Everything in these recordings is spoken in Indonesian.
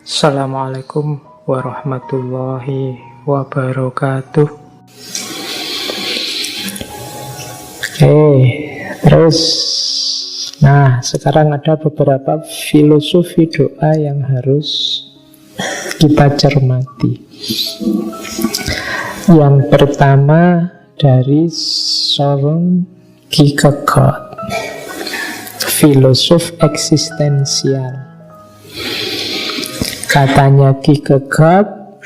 Assalamualaikum warahmatullahi wabarakatuh. Terus sekarang ada beberapa filosofi doa yang harus kita cermati. Yang pertama dari Søren Kierkegaard, filosof eksistensial. Katanya Kierkegaard,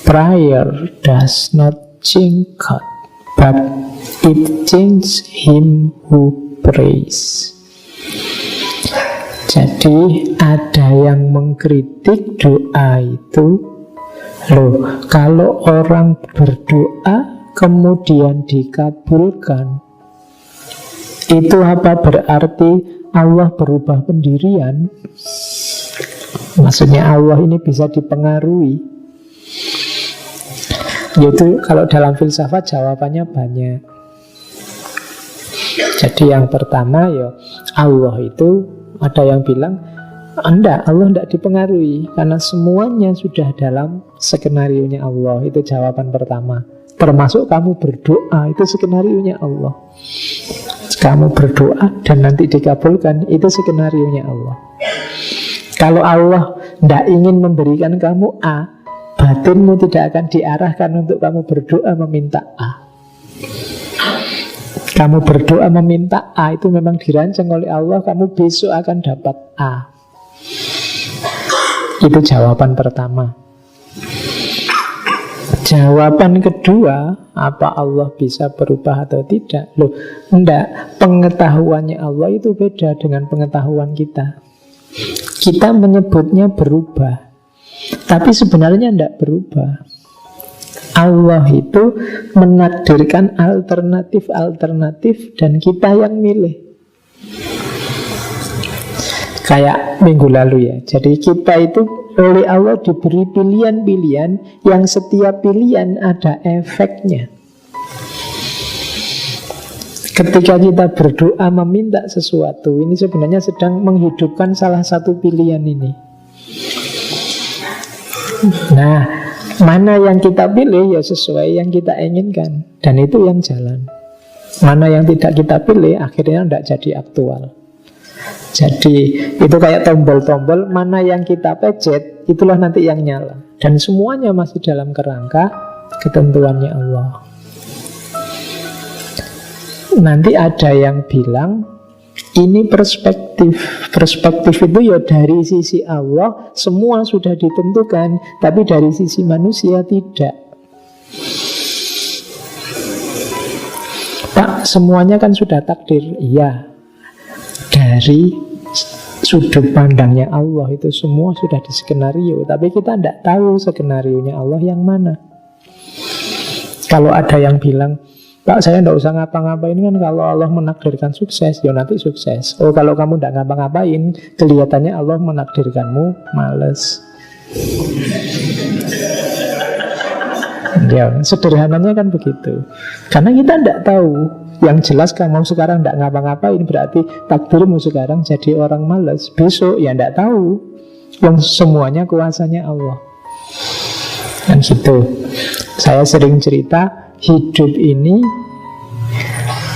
prayer does not change God, but it changes him who prays. Jadi ada yang mengkritik doa itu, loh, kalau orang berdoa kemudian dikabulkan, itu apa berarti Allah berubah pendirian? Maksudnya Allah ini bisa dipengaruhi. Yaitu kalau dalam filsafat jawabannya banyak. Jadi yang pertama ya Allah itu, ada yang bilang enggak, Allah enggak dipengaruhi karena semuanya sudah dalam skenarionya Allah. Itu jawaban pertama. Termasuk kamu berdoa, itu skenarionya Allah. Kamu berdoa dan nanti dikabulkan, itu skenarionya Allah. Kalau Allah tidak ingin memberikan kamu A, batinmu tidak akan diarahkan untuk kamu berdoa meminta A. Kamu berdoa meminta A, itu memang dirancang oleh Allah, kamu besok akan dapat A. Itu jawaban pertama. Jawaban kedua, apa Allah bisa berubah atau tidak? Loh, enggak, pengetahuannya Allah itu beda dengan pengetahuan kita. Kita menyebutnya berubah, tapi sebenarnya tidak berubah. Allah itu menakdirkan alternatif-alternatif dan kita yang milih. Kayak minggu lalu ya. Jadi kita itu oleh Allah diberi pilihan-pilihan yang setiap pilihan ada efeknya. Ketika kita berdoa meminta sesuatu, ini sebenarnya sedang menghidupkan salah satu pilihan ini. Nah, mana yang kita pilih ya sesuai yang kita inginkan, dan itu yang jalan. Mana yang tidak kita pilih akhirnya tidak jadi aktual. Jadi itu kayak tombol-tombol, mana yang kita pencet itulah nanti yang nyala. Dan semuanya masih dalam kerangka ketentuannya Allah. Nanti ada yang bilang ini perspektif. Perspektif itu ya dari sisi Allah semua sudah ditentukan, tapi dari sisi manusia tidak. Pak, semuanya kan sudah takdir. Iya, dari sudut pandangnya Allah itu semua sudah di skenario, tapi kita tidak tahu skenarionya Allah yang mana. Kalau ada yang bilang, Pak, saya tidak usah ngapa-ngapain, kan kalau Allah menakdirkan sukses, ya nanti sukses. Oh, kalau kamu tidak ngapa-ngapain, kelihatannya Allah menakdirkanmu males. Ya, sederhananya kan begitu. Karena kita tidak tahu. Yang jelas kamu sekarang tidak ngapa-ngapain, berarti takdirmu sekarang jadi orang males. Besok ya tidak tahu. Yang semuanya kuasanya Allah. Dan gitu. Saya sering cerita, hidup ini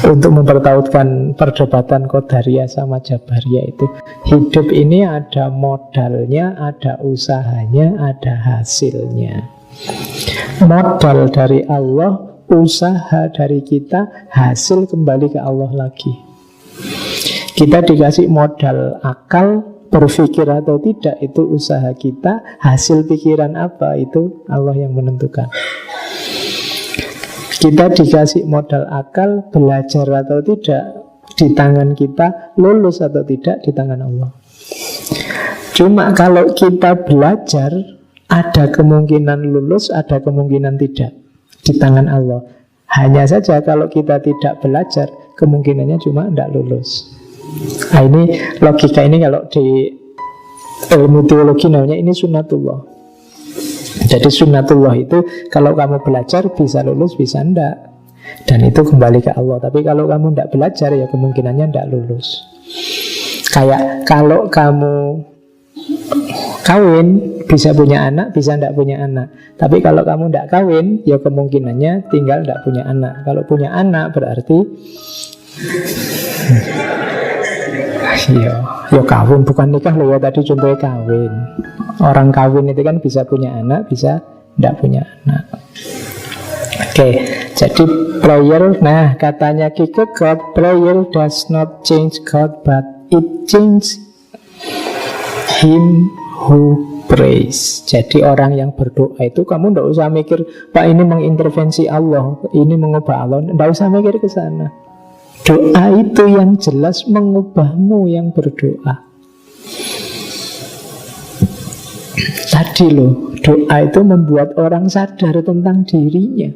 untuk mempertautkan perdebatan Qadariyah sama Jabariyah itu, hidup ini ada modalnya, ada usahanya, ada hasilnya. Modal dari Allah, usaha dari kita, hasil kembali ke Allah lagi. Kita dikasih modal akal, berpikir atau tidak itu usaha kita, hasil pikiran apa itu Allah yang menentukan. Kita dikasih modal akal, belajar atau tidak di tangan kita, lulus atau tidak di tangan Allah. Cuma kalau kita belajar, ada kemungkinan lulus, ada kemungkinan tidak di tangan Allah. Hanya saja kalau kita tidak belajar, kemungkinannya cuma tidak lulus. Nah, ini logika ini kalau di ilmu teologi namanya ini sunnatullah. Jadi sunnatullah itu kalau kamu belajar bisa lulus, bisa enggak. Dan itu kembali ke Allah. Tapi kalau kamu enggak belajar ya kemungkinannya enggak lulus. Kayak kalau kamu kawin, bisa punya anak, bisa tidak punya anak. Tapi kalau kamu tidak kawin, ya kemungkinannya tinggal tidak punya anak. Kalau punya anak berarti ya kawin, bukan nikah loh ya, tadi contohnya kawin. Orang kawin itu kan bisa punya anak, bisa tidak punya anak. Oke, jadi prayer, nah katanya Kierkegaard, prayer does not change God, but it changes him who prays. Jadi orang yang berdoa itu kamu tidak usah mikir, Pak ini mengintervensi Allah, ini mengubah Allah, tidak usah mikir ke sana. Doa itu yang jelas mengubahmu yang berdoa. Tadi loh, doa itu membuat orang sadar tentang dirinya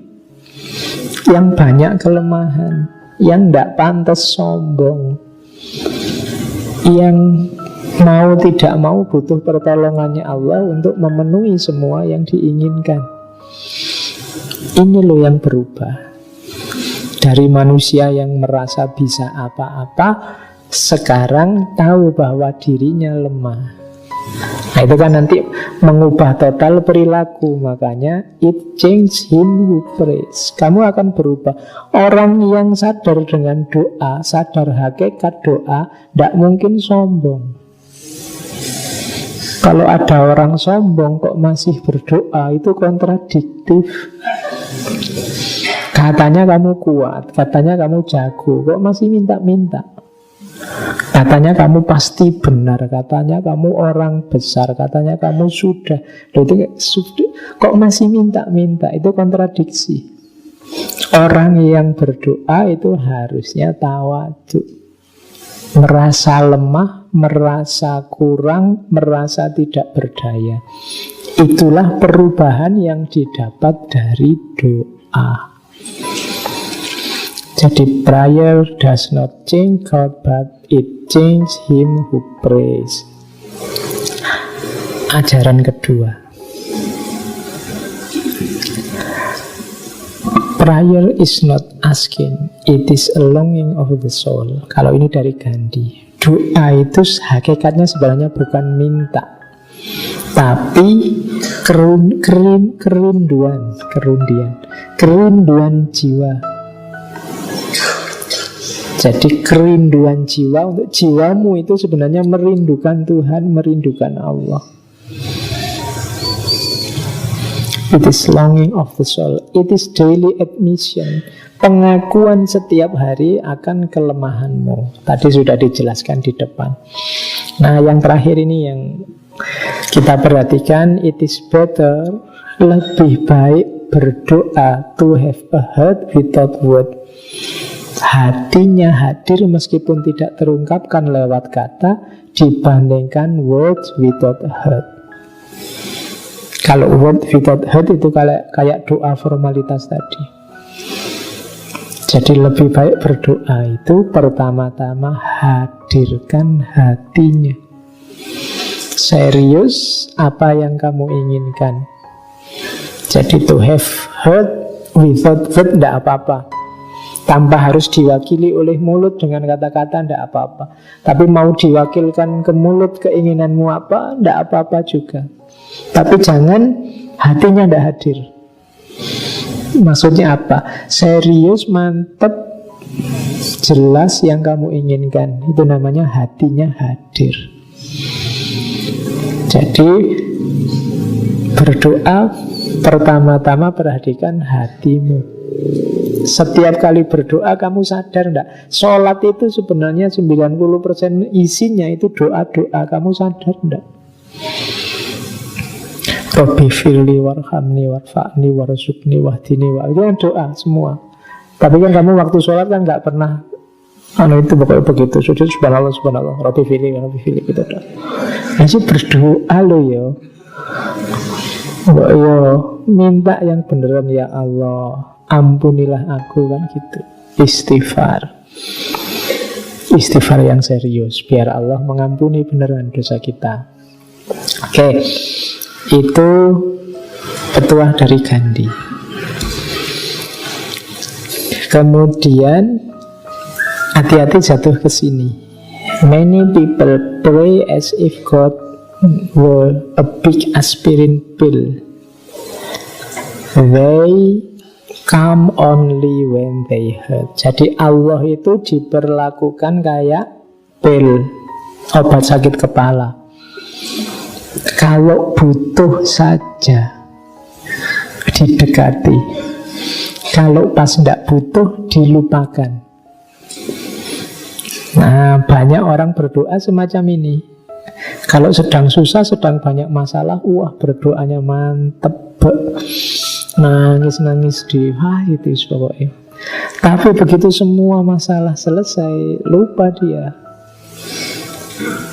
yang banyak kelemahan, yang tidak pantas sombong, yang mau tidak mau butuh pertolongannya Allah untuk memenuhi semua yang diinginkan. Ini loh yang berubah. Dari manusia yang merasa bisa apa-apa, sekarang tahu bahwa dirinya lemah. Nah itu kan nanti mengubah total perilaku. Makanya it change him who prays. Kamu akan berubah. Orang yang sadar dengan doa, sadar hakikat doa, tidak mungkin sombong. Kalau ada orang sombong kok masih berdoa, itu kontradiktif. Katanya kamu kuat, katanya kamu jago, kok masih minta-minta. Katanya kamu pasti benar, katanya kamu orang besar, katanya kamu sudah. Kok masih minta-minta, itu kontradiksi. Orang yang berdoa itu harusnya tawadhu, merasa lemah, merasa kurang, merasa tidak berdaya. Itulah perubahan yang didapat dari doa. Jadi prayer does not change God, but it changes him who prays. Ajaran kedua, prayer is not asking, it is a longing of the soul. Kalau ini dari Gandhi, doa itu hakikatnya sebenarnya bukan minta, tapi kerinduan jiwa. Jadi kerinduan jiwa, untuk jiwamu itu sebenarnya merindukan Tuhan, merindukan Allah. It is longing of the soul. It is daily admission, pengakuan setiap hari akan kelemahanmu. Tadi sudah dijelaskan di depan. Nah yang terakhir ini yang kita perhatikan, it is better, lebih baik berdoa to have a heart without word. Hatinya hadir meskipun tidak terungkapkan lewat kata, dibandingkan words without a heart. Kalau word without heart itu kayak doa formalitas tadi. Jadi lebih baik berdoa itu pertama-tama hadirkan hatinya. Serius apa yang kamu inginkan. Jadi to have heart without word tidak apa-apa, tanpa harus diwakili oleh mulut dengan kata-kata, tidak apa-apa. Tapi mau diwakilkan ke mulut keinginanmu apa, tidak apa-apa juga. Tapi jangan hatinya tidak hadir. Maksudnya apa? Serius, mantap, jelas yang kamu inginkan. Itu namanya hatinya hadir. Jadi berdoa pertama-tama perhatikan hatimu. Setiap kali berdoa kamu sadar enggak? Sholat itu sebenarnya 90% isinya itu doa-doa. Kamu sadar enggak? Rabbi firli warhamni warfa'ni warzukni wahdini wa. Itu kan doa semua. Tapi kan kamu waktu sholat kan enggak pernah itu pokoknya begitu. Sujud subhanallah subhanallah, Rabbi firli gitu doa. Ini berdoa lo ya. Yo, minta yang beneran ya Allah, ampunilah aku, kan gitu. Istighfar yang serius, biar Allah mengampuni beneran dosa kita. Oke, itu petuah dari Gandhi. Kemudian hati-hati jatuh ke sini. Many people pray as if God were a big aspirin pill. They come only when they hurt. Jadi Allah itu diperlakukan kayak pil, obat sakit kepala. Kalau butuh saja didekati. Kalau pas tidak butuh dilupakan. Nah, banyak orang berdoa semacam ini. Kalau sedang susah, sedang banyak masalah, wah berdoanya mantep, nangis-nangis di itu pokoknya. Tapi begitu semua masalah selesai, lupa dia.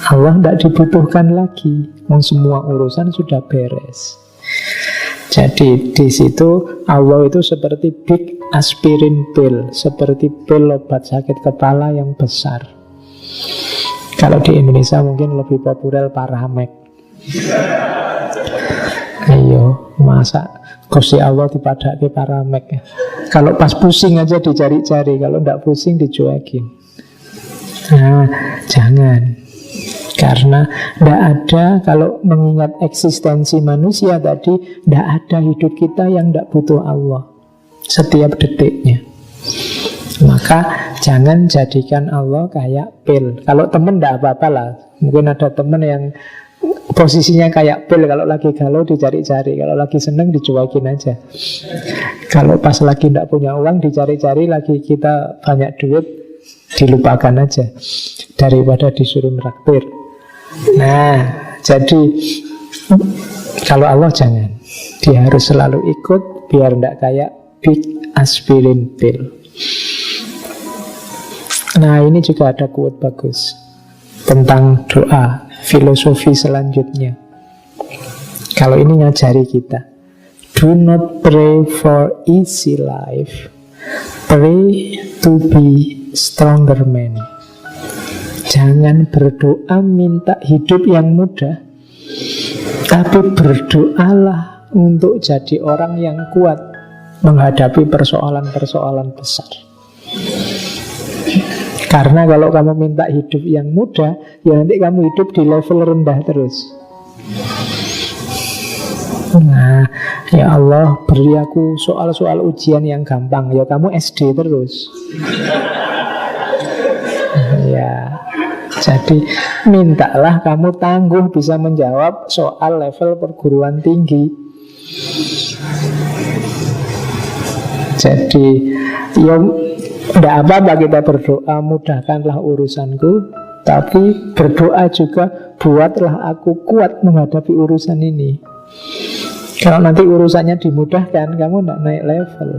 Allah tidak dibutuhkan lagi, semua urusan sudah beres. Jadi di situ Allah itu seperti big aspirin pill, seperti pil obat sakit kepala yang besar. Kalau di Indonesia mungkin lebih populer Paramek. Ayo, masa Gusti Allah dipadake Paramek. Kalau pas pusing aja dicari-cari, kalau tidak pusing dicuekin. Nah, jangan. Karena tidak ada, kalau mengingat eksistensi manusia tadi, tidak ada hidup kita yang tidak butuh Allah setiap detiknya. Maka jangan jadikan Allah kayak pil. Kalau teman tidak apa-apa lah. Mungkin ada teman yang posisinya kayak pil, kalau lagi galau dicari-cari, kalau lagi seneng dicuekin aja. Kalau pas lagi tidak punya uang dicari-cari, lagi kita banyak duit dilupakan aja daripada disuruh nraktir. Nah, jadi kalau Allah jangan, dia harus selalu ikut biar tidak kayak big aspirin pill. Nah, ini juga ada quote bagus tentang doa, filosofi selanjutnya. Kalau ini ngajari kita, do not pray for easy life, pray to be stronger man. Jangan berdoa minta hidup yang mudah, tapi berdoalah untuk jadi orang yang kuat menghadapi persoalan-persoalan besar. Karena kalau kamu minta hidup yang mudah, ya nanti kamu hidup di level rendah terus. Nah, ya Allah, beri aku soal-soal ujian yang gampang. Ya kamu SD terus. Ya, jadi mintalah kamu tangguh bisa menjawab soal level perguruan tinggi. Jadi ya tidak apa-apa kita berdoa, mudahkanlah urusanku, tapi berdoa juga buatlah aku kuat menghadapi urusan ini. Kalau nanti urusannya dimudahkan, kamu tidak naik level.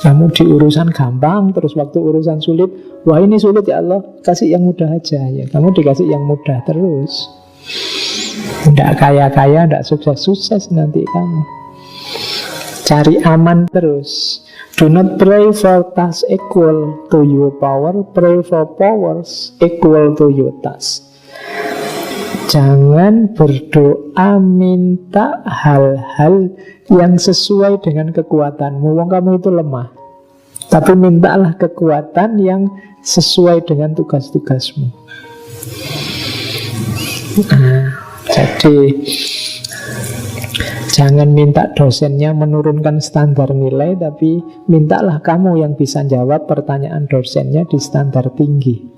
Kamu di urusan gampang, terus waktu urusan sulit, wah ini sulit ya Allah, kasih yang mudah aja. Ya, kamu dikasih yang mudah terus. Tidak kaya-kaya, tidak sukses-sukses nanti kamu. Cari aman terus. Do not pray for tasks equal to your power, pray for powers equal to your task. Jangan berdoa minta hal-hal yang sesuai dengan kekuatanmu. Wong kamu itu lemah. Tapi mintalah kekuatan yang sesuai dengan tugas-tugasmu. Jadi jangan minta dosennya menurunkan standar nilai, tapi mintalah kamu yang bisa jawab pertanyaan dosennya di standar tinggi.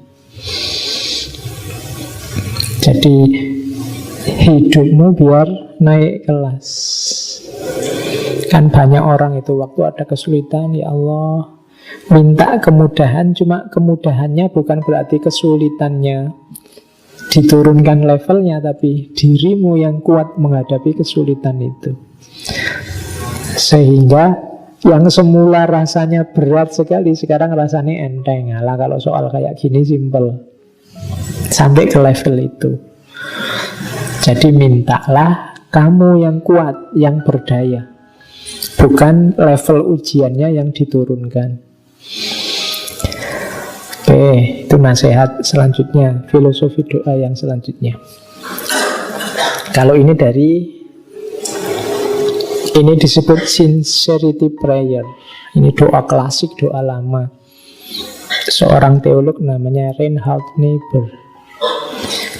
Jadi hidupmu biar naik kelas. Kan banyak orang itu waktu ada kesulitan, ya Allah minta kemudahan, cuma kemudahannya bukan berarti kesulitannya diturunkan levelnya, tapi dirimu yang kuat menghadapi kesulitan itu. Sehingga yang semula rasanya berat sekali sekarang rasanya enteng. Alah, kalau soal kayak gini simple. Sampai ke level itu. Jadi mintalah kamu yang kuat, yang berdaya, bukan level ujiannya yang diturunkan. Oke, itu nasihat selanjutnya, filosofi doa yang selanjutnya. Kalau ini disebut sincerity prayer. Ini doa klasik, doa lama. Seorang teolog namanya Reinhard Niebuhr.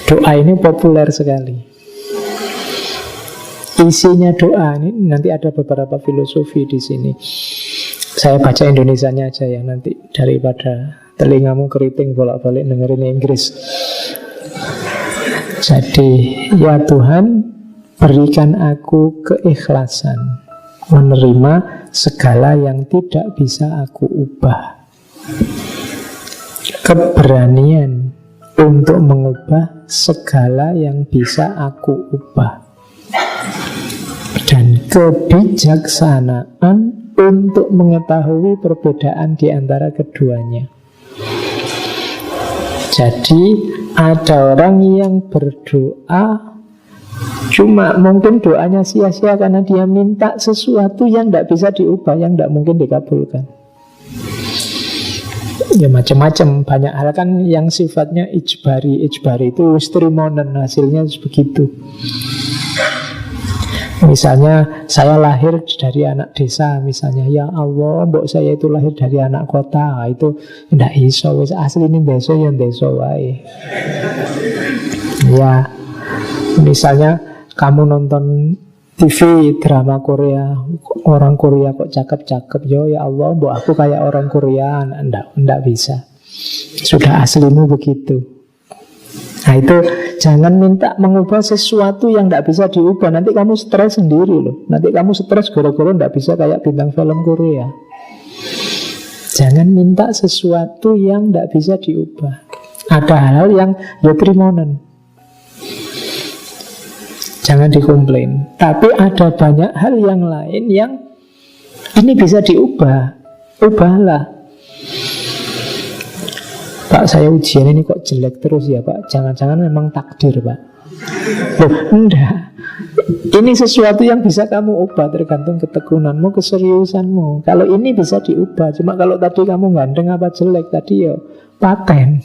Doa ini populer sekali. Isinya doa ini nanti ada beberapa filosofi di sini. Saya baca Indonesianya aja ya nanti, daripada telingamu keriting bolak-balik dengerin Inggris. Jadi, ya Tuhan, berikan aku keikhlasan menerima segala yang tidak bisa aku ubah, keberanian untuk mengubah segala yang bisa aku ubah, dan kebijaksanaan untuk mengetahui perbedaan di antara keduanya. Jadi ada orang yang berdoa cuma mungkin doanya sia-sia karena dia minta sesuatu yang tidak bisa diubah, yang tidak mungkin dikabulkan. Ya macam-macam, banyak hal kan yang sifatnya ijbari. Ijbari itu trimonen, hasilnya begitu. Misalnya saya lahir dari anak desa, misalnya, ya Allah, mbok saya itu lahir dari anak kota, itu ndak iso, wis asli ini desa ya desa wae. Ya, misalnya kamu nonton TV drama Korea, orang Korea kok cakep-cakep, yo ya Allah, mbok aku kayak orang Korea, ndak bisa. Sudah aslimu begitu. Nah itu, jangan minta mengubah sesuatu yang tidak bisa diubah. Nanti kamu stres sendiri loh. Nanti kamu stres gara-gara tidak bisa kayak bintang film Korea. Jangan minta sesuatu yang tidak bisa diubah. Ada hal yang ya trimonen, jangan dikomplain. Tapi ada banyak hal yang lain yang ini bisa diubah. Ubahlah. Pak, saya ujian ini kok jelek terus ya Pak. Jangan-jangan memang takdir Pak. Loh, enggak. Ini sesuatu yang bisa kamu ubah, tergantung ketekunanmu, keseriusanmu. Kalau ini bisa diubah. Cuma kalau tadi kamu ganteng apa jelek, tadi ya paten.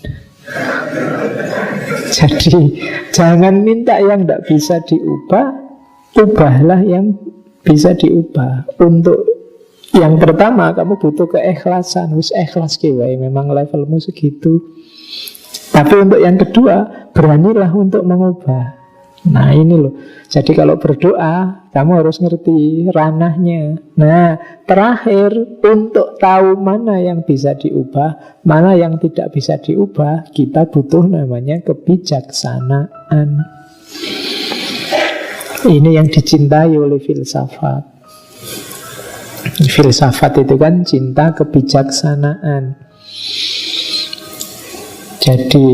Jadi jangan minta yang tidak bisa diubah, ubahlah yang bisa diubah. Untuk yang pertama, kamu butuh keikhlasan. Wis ikhlas kiwai, memang levelmu segitu. Tapi untuk yang kedua, beranilah untuk mengubah. Nah ini loh. Jadi kalau berdoa, kamu harus ngerti ranahnya. Nah terakhir, untuk tahu mana yang bisa diubah, mana yang tidak bisa diubah, kita butuh namanya kebijaksanaan. Ini yang dicintai oleh filsafat. Filsafat itu kan cinta kebijaksanaan. Jadi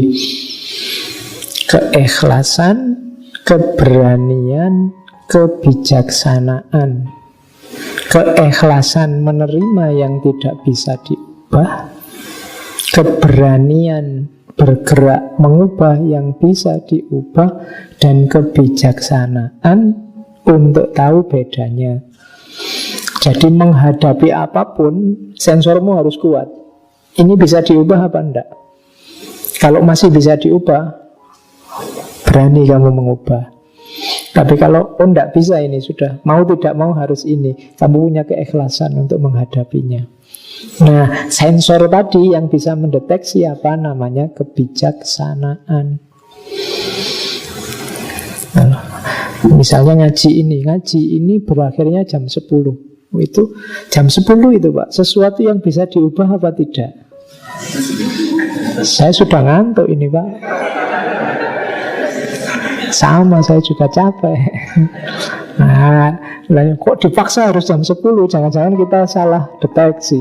keikhlasan, keberanian, kebijaksanaan. Keikhlasan menerima yang tidak bisa diubah, keberanian bergerak mengubah yang bisa diubah, dan kebijaksanaan untuk tahu bedanya. Jadi menghadapi apapun, sensormu harus kuat. Ini bisa diubah apa enggak? Kalau masih bisa diubah, berani kamu mengubah. Tapi kalau enggak bisa, ini sudah mau tidak mau harus ini, kamu punya keikhlasan untuk menghadapinya. Nah, sensor tadi yang bisa mendeteksi apa namanya kebijaksanaan. Nah, misalnya ngaji ini berakhirnya jam 10. Itu jam 10 itu Pak, sesuatu yang bisa diubah apa tidak? Saya sudah ngantuk ini Pak. Sama, saya juga capek. Nah, kok dipaksa harus jam 10? Jangan-jangan kita salah deteksi.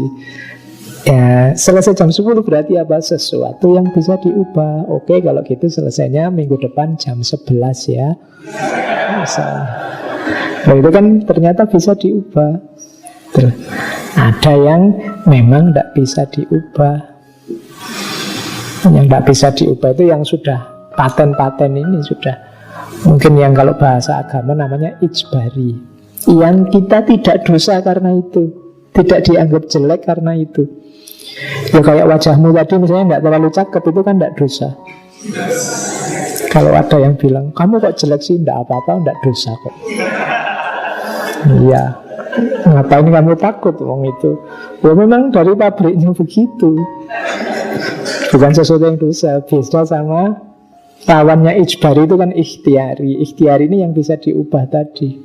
Ya, selesai jam 10 berarti apa? Sesuatu yang bisa diubah. Oke, kalau gitu selesainya minggu depan jam 11 ya. Misalnya. Nah, itu kan ternyata bisa diubah. Ada yang memang tidak bisa diubah. Yang tidak bisa diubah itu yang sudah paten-paten ini sudah. Mungkin yang kalau bahasa agama namanya ijbari. Yang kita tidak dosa karena itu, tidak dianggap jelek karena itu. Ya kayak wajahmu tadi misalnya tidak terlalu cakep, itu kan tidak dosa. Kalau ada yang bilang, kamu kok jelek sih, tidak apa-apa, tidak dosa kok. Iya, ngapain kamu takut wong itu? Ya memang dari pabriknya begitu. Bukan sesuatu yang dosa. Beda sama Lawannya ijbari itu kan ikhtiari. Ikhtiari ini yang bisa diubah tadi.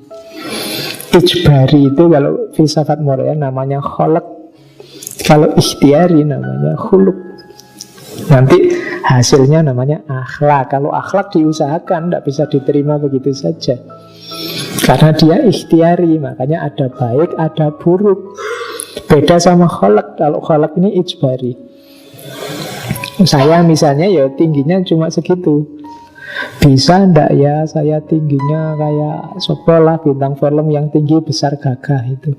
Ijbari itu kalau filsafat moral namanya kholak. Kalau ikhtiari namanya khuluk. Nanti hasilnya namanya akhlak. Kalau akhlak diusahakan, tidak bisa diterima begitu saja. Karena dia ikhtiari, makanya ada baik, ada buruk. Beda sama kholak. Kalau kholak ini ijbari. Saya misalnya ya tingginya cuma segitu. Bisa ndak ya saya tingginya kayak sekolah bintang film yang tinggi besar gagah itu,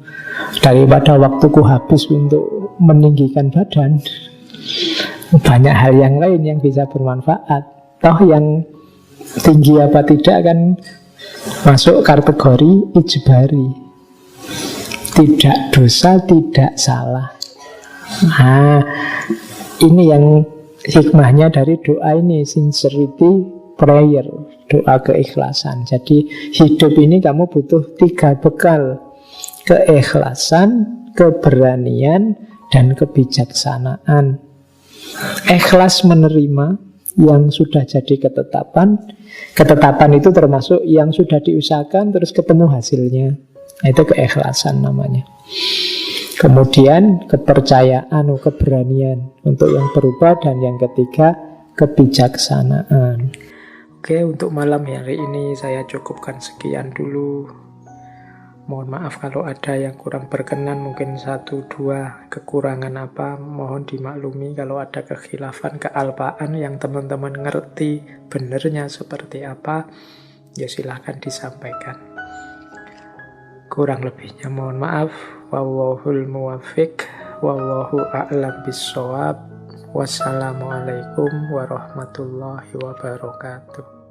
daripada waktuku habis untuk meninggikan badan. Banyak hal yang lain yang bisa bermanfaat. Toh yang tinggi apa tidak kan masuk kategori ijbari. Tidak dosa, tidak salah. Nah, ini yang hikmahnya dari doa ini, sincerity prayer, doa keikhlasan. Jadi hidup ini kamu butuh 3 bekal: keikhlasan, keberanian, dan kebijaksanaan. Ikhlas menerima yang sudah jadi ketetapan. Ketetapan itu termasuk yang sudah diusahakan terus ketemu hasilnya. Itu keikhlasan namanya. Kemudian kepercayaan, keberanian untuk yang berubah. Dan yang ketiga, kebijaksanaan. Oke, untuk malam hari ini saya cukupkan sekian dulu. Mohon maaf kalau ada yang kurang berkenan, mungkin 1-2 kekurangan apa, mohon dimaklumi. Kalau ada kekhilafan, kealpaan yang teman-teman ngerti benernya seperti apa, ya silahkan disampaikan. Kurang lebihnya mohon maaf. Wallahul muwaffiq, wallahu a'lam bissawab. Wassalamualaikum warahmatullahi wabarakatuh.